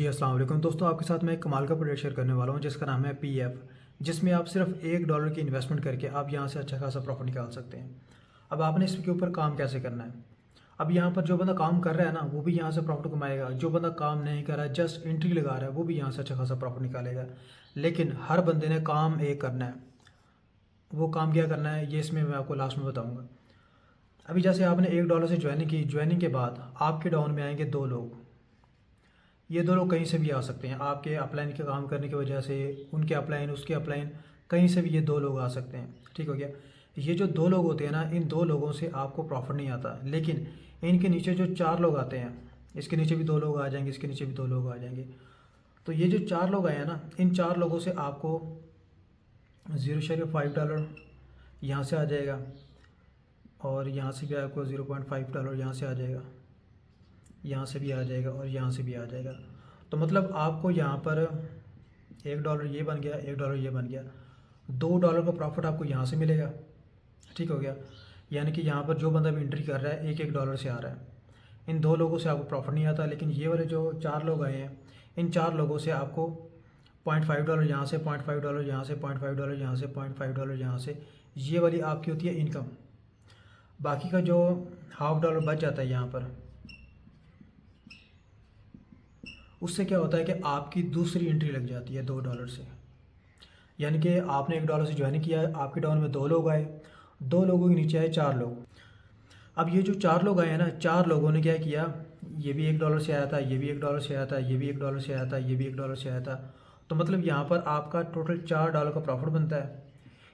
जी अस्सलाम वालेकुम दोस्तों, आपके साथ मैं एक कमाल का प्रोजेक्ट शेयर करने वाला हूँ जिसका नाम है पीएफ, जिसमें आप सिर्फ $1 की इन्वेस्टमेंट करके आप यहाँ से अच्छा खासा प्रॉफिट निकाल सकते हैं। अब आपने इसके ऊपर काम कैसे करना है। अब यहाँ पर जो बंदा काम कर रहा है ना, वो भी यहाँ से प्रॉफिट कमाएगा। जो बंदा काम नहीं कर रहा है, जस्ट एंट्री लगा रहा है, वो भी यहाँ से अच्छा खासा प्रॉफिट निकालेगा। लेकिन हर बंदे ने काम एक करना है। वो काम क्या करना है, ये इसमें मैं आपको लास्ट में बताऊँगा। अभी जैसे आपने $1 से ज्वाइनिंग की, ज्वाइनिंग के बाद आपके डाउन में आएंगे 2 लोग। ये 2 लोग कहीं से भी आ सकते हैं। आपके अपलाइन के काम करने की वजह से उनके अपलाइन, उसके अपलाइन, कहीं से भी ये 2 लोग आ सकते हैं। ठीक हो गया। ये जो 2 लोग होते हैं ना, इन 2 लोगों से आपको प्रॉफिट नहीं आता। लेकिन इनके नीचे जो 4 लोग आते हैं, इसके नीचे भी 2 लोग आ जाएंगे, इसके नीचे भी 2 लोग आ जाएंगे। तो ये जो 4 लोग आए हैं ना, इन 4 लोगों से आपको $0.5 यहाँ से आ जाएगा, और यहाँ से भी आपको $0.5 यहाँ से आ जाएगा, यहाँ से भी आ जाएगा, और यहाँ से भी आ जाएगा। तो मतलब आपको यहाँ पर $1 ये बन गया, $1 ये बन गया, $2 का प्रॉफिट आपको यहाँ से मिलेगा। ठीक हो गया। यानी कि यहाँ पर जो बंदा भी एंट्री कर रहा है, एक एक डॉलर से आ रहा है। इन 2 लोगों से आपको प्रॉफिट नहीं आता। लेकिन ये वाले जो 4 लोग आए हैं, इन 4 लोगों से आपको $0.5 यहाँ से, $0.5 यहाँ से, $0.5 यहाँ से, $0.5 यहाँ से, ये वाली आपकी होती है इनकम। बाकी का जो $0.5 बच जाता है यहाँ पर, उससे क्या होता है कि आपकी दूसरी एंट्री लग जाती है $2 से। यानी कि आपने $1 से ज्वाइन किया, आपके डाउन में 2 लोग आए, 2 लोगों के नीचे आए 4 लोग। अब ये जो 4 लोग आए हैं ना, 4 लोगों ने क्या किया, ये भी $1 से आया था, ये भी $1 से आया था, ये भी $1 से आया था, ये भी $1 से आया था। तो मतलब यहाँ पर आपका टोटल $4 का प्रॉफिट बनता है।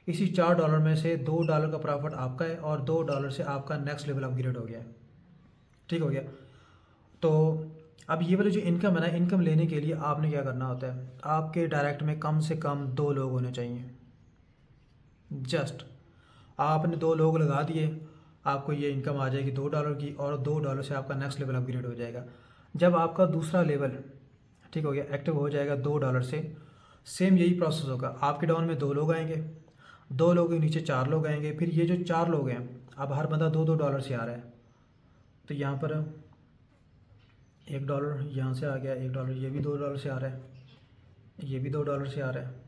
इसी $4 में से $2 का प्रॉफिट आपका है, और $2 से आपका नेक्स्ट लेवल अपग्रेड हो गया है। ठीक हो गया। तो अब ये वाली जो इनकम है ना, इनकम लेने के लिए आपने क्या करना होता है, आपके डायरेक्ट में कम से कम 2 लोग होने चाहिए। जस्ट आपने 2 लोग लगा दिए, आपको ये इनकम आ जाएगी $2 की, और $2 से आपका नेक्स्ट लेवल अपग्रेड हो जाएगा। जब आपका दूसरा लेवल ठीक हो गया, एक्टिव हो जाएगा $2 से, सेम यही प्रोसेस होगा। आपके डाउन में 2 लोग आएंगे, 2 लोगों के नीचे 4 लोग आएंगे, फिर ये जो 4 लोग हैं, अब हर बंदा $2 से आ रहा है। तो यहाँ पर $1 यहाँ से आ गया, $1 ये भी $2 से आ रहा है, ये भी $2 से आ रहा है।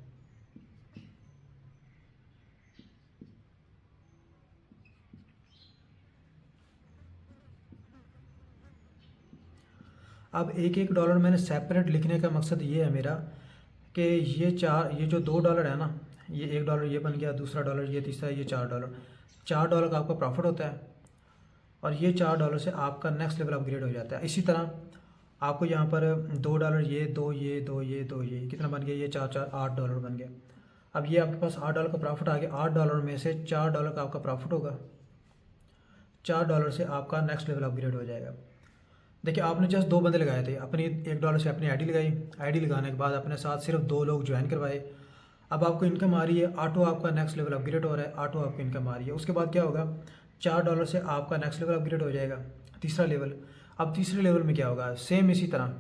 अब एक एक डॉलर मैंने सेपरेट लिखने का मकसद ये है मेरा, कि ये जो $2 है ना, ये $1 ये बन गया, दूसरा डॉलर ये, तीसरा ये, $4। $4 का आपका प्रॉफिट होता है, और ये $4 से आपका नेक्स्ट लेवल अपग्रेड हो जाता है। इसी तरह आपको यहाँ पर $2 ये, दो ये, कितना बन गया, ये 4 $8 बन गया। अब ये आपके पास $8 का प्रॉफिट आ गया। $8 में से $4 का आपका प्रॉफिट होगा, $4 से आपका नेक्स्ट लेवल अपग्रेड हो जाएगा। देखिए, आपने जस्ट 2 बंदे लगाए थे, अपनी $1 से अपनी आईडी लगाई, आईडी लगाने के बाद अपने साथ सिर्फ 2 लोग ज्वाइन करवाए। अब आपको इनकम आ रही है, ऑटो आपका नेक्स्ट लेवल अपग्रेड हो रहा है, ऑटो आपकी इनकम आ रही है। उसके बाद क्या होगा, $4 से आपका नेक्स्ट लेवल अपग्रेड हो जाएगा, तीसरा लेवल। अब तीसरे लेवल में क्या होगा, सेम इसी तरह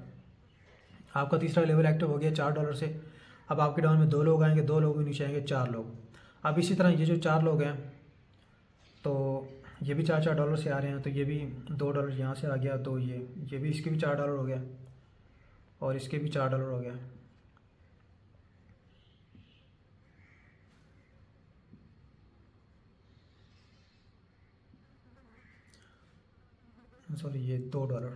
आपका तीसरा लेवल एक्टिव हो गया $4 से। अब आपके डाउन में 2 लोग आएंगे, 2 लोग नीचे आएंगे 4 लोग। अब इसी तरह ये जो 4 लोग हैं, तो ये भी $4 से आ रहे हैं, तो ये भी $2 यहाँ से आ गया, तो ये भी, इसके भी $4 हो गया, और इसके भी $4 हो गया। सॉरी, ये $2।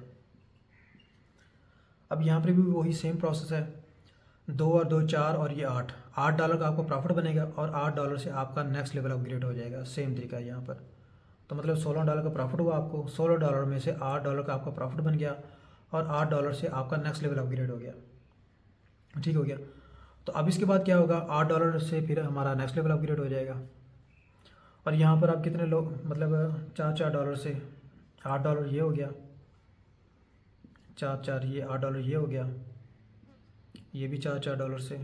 अब यहाँ पर भी वही सेम प्रोसेस है, 2 और 2 4, और ये $8 का आपको प्रॉफिट बनेगा, और $8 से आपका नेक्स्ट लेवल अपग्रेड हो जाएगा। सेम तरीका है यहाँ पर। तो मतलब $16 का प्रॉफिट हुआ आपको, $16 में से $8 का आपका प्रॉफिट बन गया, और $8 से आपका नेक्स्ट लेवल अपग्रेड हो गया। ठीक हो गया। तो अब इसके बाद क्या होगा, $8 से फिर हमारा नेक्स्ट लेवल अपग्रेड हो जाएगा। और यहाँ पर आप कितने लोग, मतलब $4 से $8 ये हो गया, 4 ये, $8 ये हो गया, ये भी $4 से।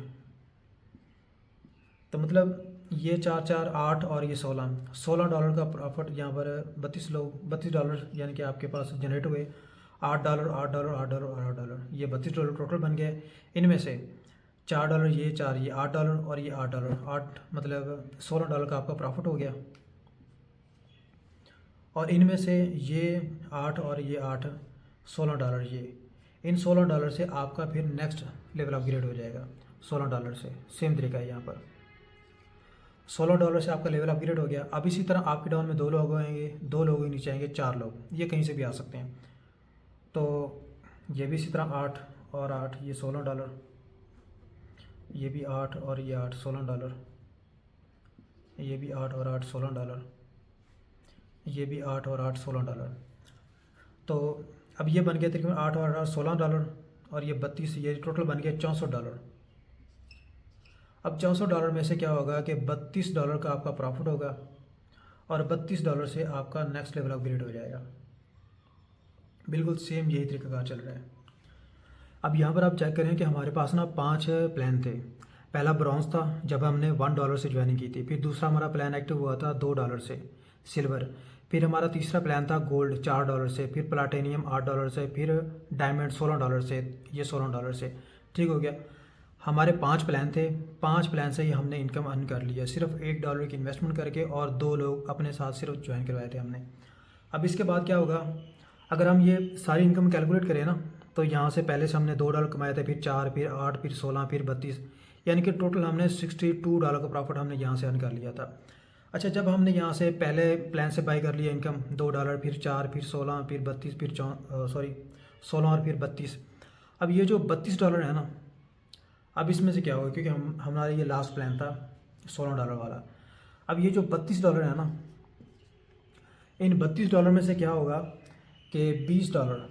तो मतलब ये 4 और ये $16 का प्रॉफिट यहाँ पर 32 यानी कि आपके पास जनरेट हुए। $8 $8 $8 और $8, ये $32 टोटल बन गए। इनमें से $4 ये, 4 ये, $8 और ये $8, 8 मतलब $16 का आपका प्रॉफिट हो गया। और इनमें से ये 8 और ये 8, $16 ये, इन $16 से आपका फिर नेक्स्ट लेवल अपग्रेड हो जाएगा। $16 से सेम तरीका है यहाँ पर। $16 से आपका लेवल अपग्रेड हो गया। अब इसी तरह आपके डाउन में 2 लोग आएंगे, 2 लोग ही नीचे आएंगे, 4 लोग, ये कहीं से भी आ सकते हैं। तो ये भी इसी तरह 8 और 8, ये $16, ये भी 8 और ये 8 $16, ये भी 8 और 8 $16, ये भी 8 और 8 $16। तो अब ये बन गया तकरीबन 8 और 8 $16 और ये 32, ये टोटल बन गया $64। अब $64 में से क्या होगा कि $32 का आपका प्रॉफिट होगा और $32 से आपका नेक्स्ट लेवल अपग्रेड हो जाएगा। बिल्कुल सेम यही तरीका कार चल रहा है। अब यहाँ पर आप चेक करें कि हमारे पास ना 5 प्लान थे। पहला ब्रॉन्ज था जब हमने $1 से ज्वाइनिंग की थी, फिर दूसरा हमारा प्लान एक्टिव हुआ था $2 से सिल्वर, फिर हमारा तीसरा प्लान था गोल्ड $4 से, फिर प्लाटिनियम $8 से, फिर डायमंड $16 से, ये $16 से। ठीक हो गया। हमारे 5 प्लान थे, 5 प्लान से ही हमने इनकम अर्न कर लिया सिर्फ $1 की इन्वेस्टमेंट करके, और 2 लोग अपने साथ सिर्फ ज्वाइन करवाए थे हमने। अब इसके बाद क्या होगा, अगर हम ये सारी इनकम कैलकुलेट करें ना, तो यहाँ से पहले से हमने $2 कमाए थे, फिर 4, फिर 8, फिर 16, फिर 32, यानी कि टोटल हमने $62 का प्रॉफिट हमने यहाँ से अर्न कर लिया था। अच्छा, जब हमने यहाँ से पहले प्लान से बाई कर लिया इनकम $2, फिर 4, फिर 16, फिर 32, फिर 16 और फिर 32, अब ये जो $32 है ना, अब इसमें से क्या होगा, क्योंकि हमारा ये लास्ट प्लान था $16 वाला। अब ये जो $32 है ना, इन $32 में से क्या होगा कि $20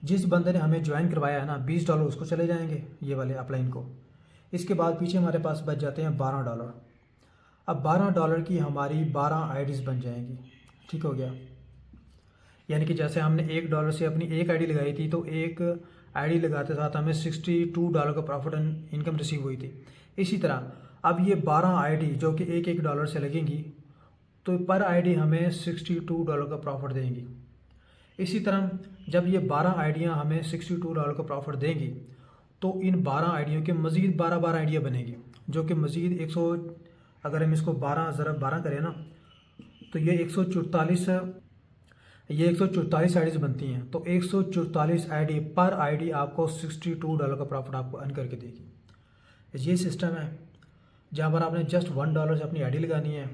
जिस बंदे ने हमें ज्वाइन करवाया है ना, $20 उसको चले जाएंगे, ये वाले अपलाइन को। इसके बाद पीछे हमारे पास बच जाते हैं $12। अब $12 की हमारी 12 आईडीज़ बन जाएंगी। ठीक हो गया। यानी कि जैसे हमने $1 से अपनी एक आईडी लगाई थी, तो एक आईडी लगाते साथ हमें $62 का प्रॉफिट इनकम रिसीव हुई थी। इसी तरह अब ये 12 आईडी जो कि $1 से लगेंगी, तो पर आईडी हमें $62 का प्रॉफिट देंगी। इसी तरह जब ये 12 आईडियाँ हमें $62 का प्रॉफिट देंगी, तो इन 12 आईडियों के मज़ीद 12 आइडिया बनेगी, जो कि मज़ीद 100, अगर हम इसको 12 ज़रा 12 करें ना, तो ये 144 आईडीज़ बनती हैं। तो 144 आईडी पर आईडी आपको $62 का प्रॉफिट आपको अर्न करके देगी। ये सिस्टम है जहाँ पर आपने जस्ट $1 से अपनी आईडी लगानी है,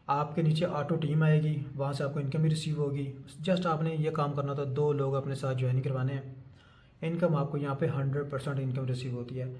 आपके नीचे ऑटो टीम आएगी, वहाँ से आपको इनकम भी रिसीव होगी। जस्ट आपने ये काम करना था, 2 लोग अपने साथ ज्वाइन करवाने हैं, इनकम आपको यहाँ पे 100% इनकम रिसीव होती है।